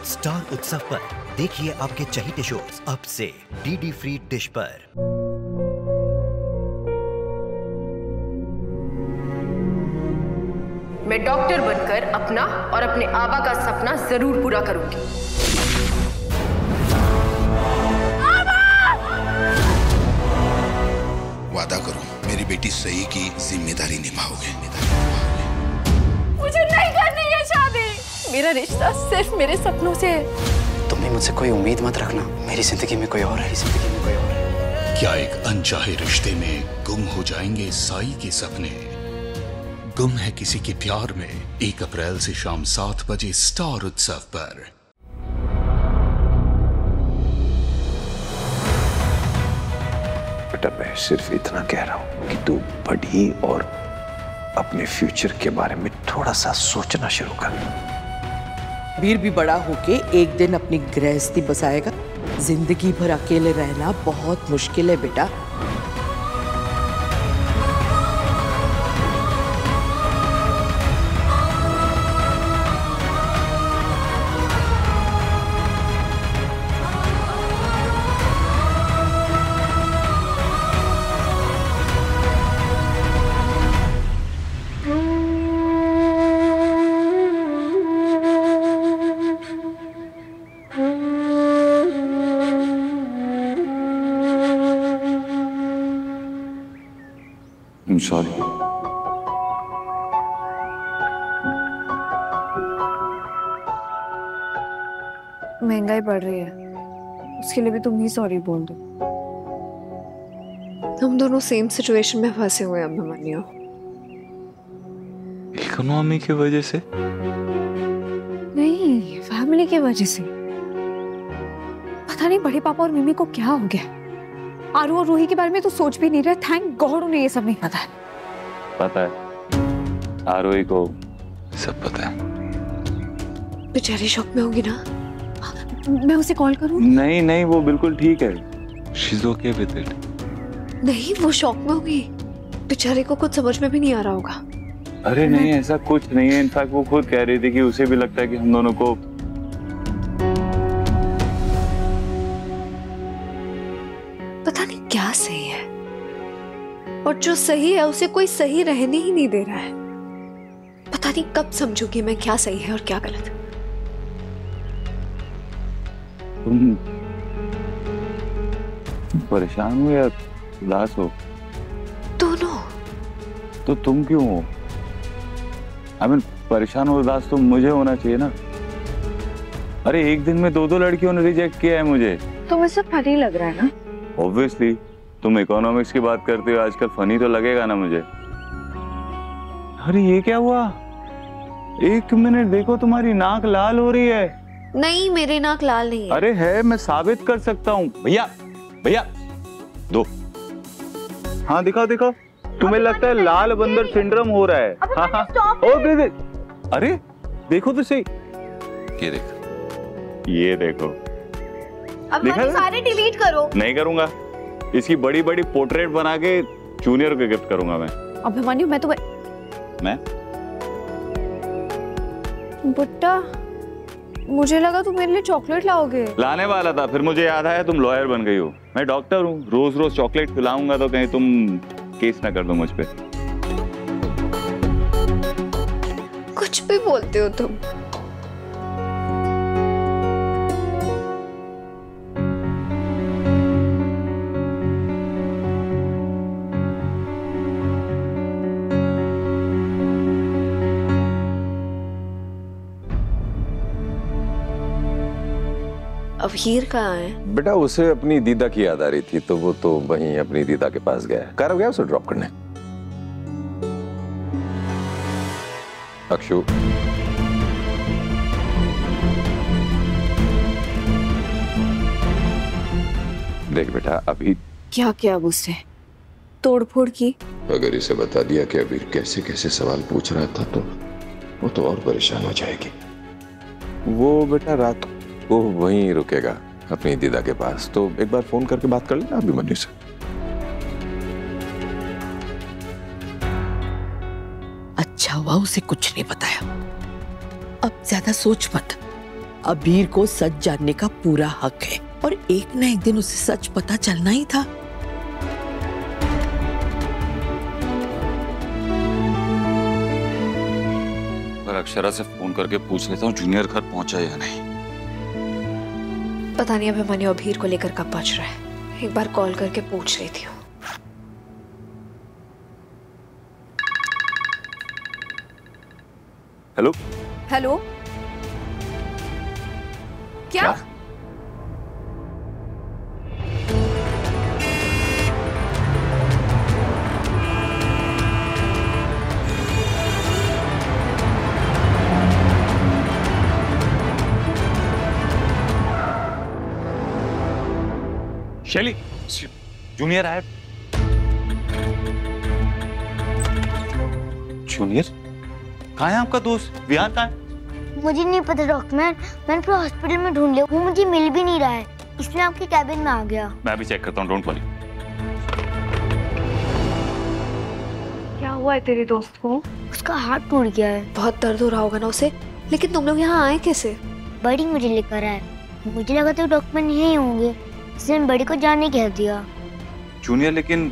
Star उत्सव पर देखिए आपके चहेते शोज अब से डीडी फ्री डिश पर। मैं डॉक्टर बनकर अपना और अपने आबा का सपना जरूर पूरा करूंगी। वादा करो मेरी बेटी सही की जिम्मेदारी निभाओगे। मुझे नहीं करनी है शादी। मेरा रिश्ता सिर्फ मेरे सपनों से है। तुम भी मुझसे कोई उम्मीद मत रखना। मेरी जिंदगी में कोई और है, जिंदगी में कोई और है। क्या एक अनचाहे रिश्ते में गुम हो जाएंगे साई के सपने? गुम है किसी के प्यार में 1 अप्रैल से शाम 7 बजे स्टार उत्सव पर। बेटा मैं सिर्फ इतना कह रहा हूं कि तू बढ़ी और अपने फ्यूचर के बारे में थोड़ा सा सोचना शुरू कर। वीर भी बड़ा होके एक दिन अपनी गृहस्थी बसाएगा। जिंदगी भर अकेले रहना बहुत मुश्किल है बेटा। सॉरी। महंगाई बढ़ रही है, उसके लिए भी तुम ही सॉरी बोल दो। हम दोनों सेम सिचुएशन में फंसे हुए हैं अभिमन्यु। इकोनॉमी की वजह से नहीं, फैमिली की वजह से। पता नहीं बड़े पापा और मम्मी को क्या हो गया। आरू और रूही के बारे में तो सोच भी नहीं रहे। थैंक गॉड उन्हें ये सब नहीं पता है। पता है आरोही को सब पता है। बेचारी शॉक में होगी ना। मैं उसे कॉल करूं? नहीं नहीं वो बिल्कुल ठीक है। She's okay with it। नहीं वो शॉक में होगी। बेचारे को कुछ समझ में भी नहीं आ रहा होगा। अरे नहीं ऐसा कुछ नहीं है। इनफैक्ट वो खुद कह रही थी कि उसे भी लगता है कि हम दोनों को पता नहीं क्या सही है और जो सही है उसे कोई सही रहने ही नहीं दे रहा है। पता नहीं कब समझूंगी मैं क्या सही है और क्या गलत। तुम परेशान हो या उदास हो? दोनों। तो तुम क्यों हो? परेशान और उदास तो मुझे होना चाहिए ना। अरे एक दिन में 2 लड़कियों ने रिजेक्ट किया है मुझे। तो मुझे फनी लग रहा है ना? ऑब्वियसली तुम इकोनॉमिक्स की बात करते हो आजकल, फनी तो लगेगा ना मुझे। अरे ये क्या हुआ? 1 मिनट देखो तुम्हारी नाक लाल हो रही है। नहीं मेरी नाक लाल नहीं है। अरे है, मैं साबित कर सकता हूँ। भैया भैया दो। हाँ दिखाओ दिखाओ। तुम्हें लगता है लाल बंदर सिंड्रोम हो रहा है? हाँ हाँ। ओ अरे देखो तो सही। ये देखो। अब सारे डिलीट करो। नहीं करूंगा। इसकी बड़ी बड़ी पोर्ट्रेट बना के जूनियर को गिफ्ट करूंगा मैं। अभिमन्यु मैं बुट्टा, मुझे लगा तुम मेरे लिए चॉकलेट लाओगे। लाने वाला था, फिर मुझे याद आया तुम लॉयर बन गई हो। मैं डॉक्टर हूँ, रोज रोज चॉकलेट खिलाऊंगा तो कहीं तुम केस ना कर दो मुझ पे। कुछ भी बोलते हो तुम। अब हीर कहाँ है? बेटा उसे अपनी दीदा की याद आ रही थी तो वो तो वहीं अपनी दीदा के पास गया है। कार गया उसे ड्रॉप करने। अक्षु देख बेटा अभी क्या किया अब उससे? तोड़फोड़ की? अगर इसे बता दिया कि अभी कैसे कैसे सवाल पूछ रहा था तो वो तो और परेशान हो जाएगी। वो बेटा रात वो वहीं रुकेगा अपनी दीदा के पास, तो एक बार फोन करके बात कर लेना अभिमन्यु से। अच्छा हुआ उसे कुछ नहीं बताया। अब ज्यादा सोच मत। अबीर को सच जानने का पूरा हक है और एक ना एक दिन उसे सच पता चलना ही था। पर अक्षरा से फोन करके पूछ लेता हूँ जूनियर घर पहुंचा या नहीं। पता नहीं अभिमन्यु अबीर को लेकर कब पहुंच रहा है, एक बार कॉल करके पूछ लेती हूँ। हेलो हेलो, क्या? शैली, जूनियर आया। जूनियर कहाँ है आपका दोस्त? विहान कहाँ है? मुझे नहीं पता डॉक्टर, मैंने पूरा हॉस्पिटल में ढूंढ लिया, वो मुझे मिल भी नहीं रहा है, इसलिए आपके कैबिन में आ गया। मैं भी चेक करता हूँ, डोंट वरी। क्या हुआ है तेरे दोस्त को? उसका हाथ टूट गया है। बहुत दर्द हो रहा होगा ना उसे। लेकिन तुम लोग यहाँ आए कैसे? बड़ी मुझे लेकर आए, मुझे लगा तो डॉक्टर यही होंगे, इसलिए बड़ी को जाने कह दिया। जूनियर लेकिन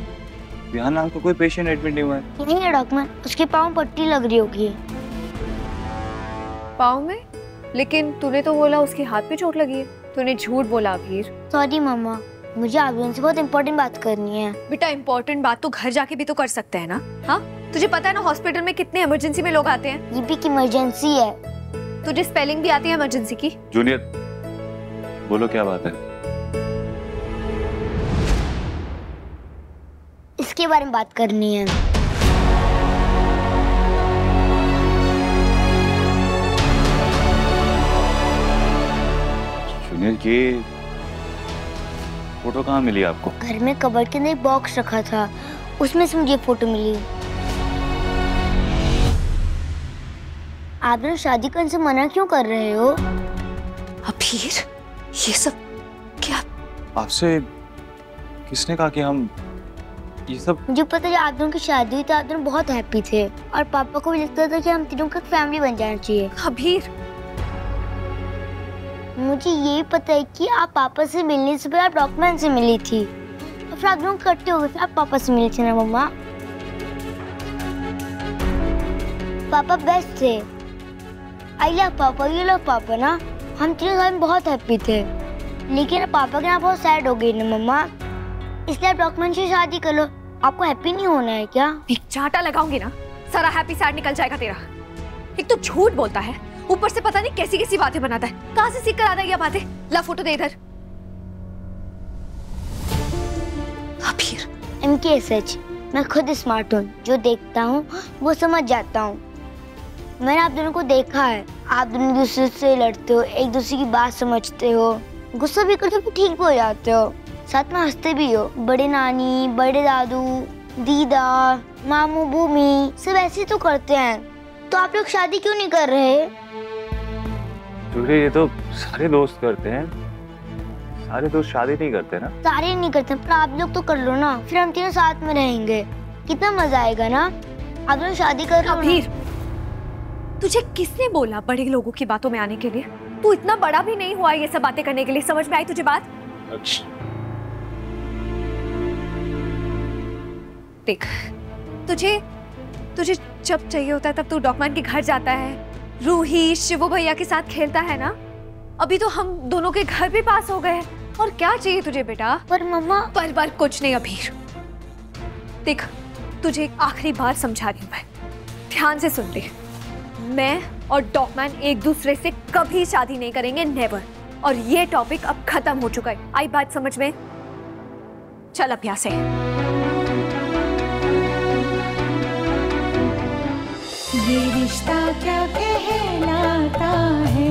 विहान नाम का कोई पेशेंट एडमिट नहीं हुआ है। नहीं है डॉक्टर, उसके पाँव पट्टी लग रही होगी। पाँव में? लेकिन तूने तो बोला उसके हाथ पे चोट लगी है। तूने झूठ बोला अबीर। सॉरी मम्मा, मुझे आप लोगों से बहुत इम्पोर्टेंट बात करनी है। बेटा इम्पोर्टेंट बात तो घर जाके भी तो कर सकते हैं ना। हाँ, तुझे पता है ना हॉस्पिटल में कितने इमरजेंसी में लोग आते हैं। ये भी की इमरजेंसी है। तुझे स्पेलिंग भी आती है इमरजेंसी की? जूनियर बोलो क्या बात है? इसके बारे में बात करनी है। जूनियर ये फोटो कहाँ मिली आपको? घर में कबर्ड के अंदर एक बॉक्स रखा था, उसमें से मुझे फोटो मिली। आप लोग शादी करने से मना क्यों कर रहे हो? अबीर, ये सब क्या? आपसे किसने कहा कि हम ये सब? मुझे पता है आप दोनों की शादी हुई तो आप दोनों बहुत हैप्पी थे और पापा को भी लगता था कि हम तीनों का फैमिली बन जाना चाहिए। अबीर, मुझे ये भी पता है कि आप पापा से मिलने से पहले आप डॉक्यूमेंट से मिली थी और फिर आप दोनों इकट्ठे हो गए, फिर आप पापा से मिली थी ना मम्मा? पापा बेस्ट थे। आई लव पापा, यू लव पापा ना। हम तीनों साथ में बहुत हैप्पी थे, लेकिन पापा के यहाँ बहुत सैड हो गई ना मम्मा, इसलिए आप डॉक्यूमेंट से शादी कर लो। आपको हैप्पी नहीं होना है क्या? एक चांटा लगाऊंगी ना, सारा हैप्पी सैड निकल जाएगा तेरा। एक तो झूठ बोलता है, ऊपर से पता नहीं कैसी कैसी बातें बनाता है। कहाँ से सीख कर आता है ये बातें? ला फोटो दे इधर। अबीर, MKSH, मैं खुद स्मार्ट हूँ, जो देखता हूँ वो समझ जाता हूँ। मैंने आप दोनों को देखा है, आप दोनों एक दूसरे से लड़ते हो, एक दूसरे की बात समझते हो, गुस्सा भी करते हो, ठीक हो जाते हो, साथ में हंसते भी हो। बड़े नानी, बड़े दादू, दीदा, मामू, भूमि सब ऐसे तो करते हैं, तो आप लोग शादी क्यों नहीं कर रहे? ये तो सारे दोस्त करते हैं, सारे दोस्त शादी नहीं करते ना। सारे नहीं करते, पर आप लोग तो कर लो ना, फिर हम तीनों साथ में रहेंगे, कितना मजा आएगा ना। आप लोग शादी कर लो। अबीर, तुझे किसने बोला बड़े लोगों की बातों में आने के लिए? तू इतना बड़ा भी नहीं हुआ ये सब बातें करने के लिए। समझ में आई तुझे बात? देख, तुझे जब चाहिए होता है तब तू डॉक्यूमेंट के घर जाता है, रूही, शिवू भैया के साथ खेलता है ना। अभी तो हम दोनों के घर भी पास हो गए, और क्या चाहिए तुझे बेटा? पर मम्मा, पर कुछ नहीं अबीर। देख, तुझे एक आखिरी बार समझा रही हूँ मैं, ध्यान से सुन ले। मैं और डॉक्यूमेंट एक दूसरे से कभी शादी नहीं करेंगे, नेवर। और ये टॉपिक अब खत्म हो चुका है। आई बात समझ में? चल अब यहाँ से। ये रिश्ता क्या कहलाता है।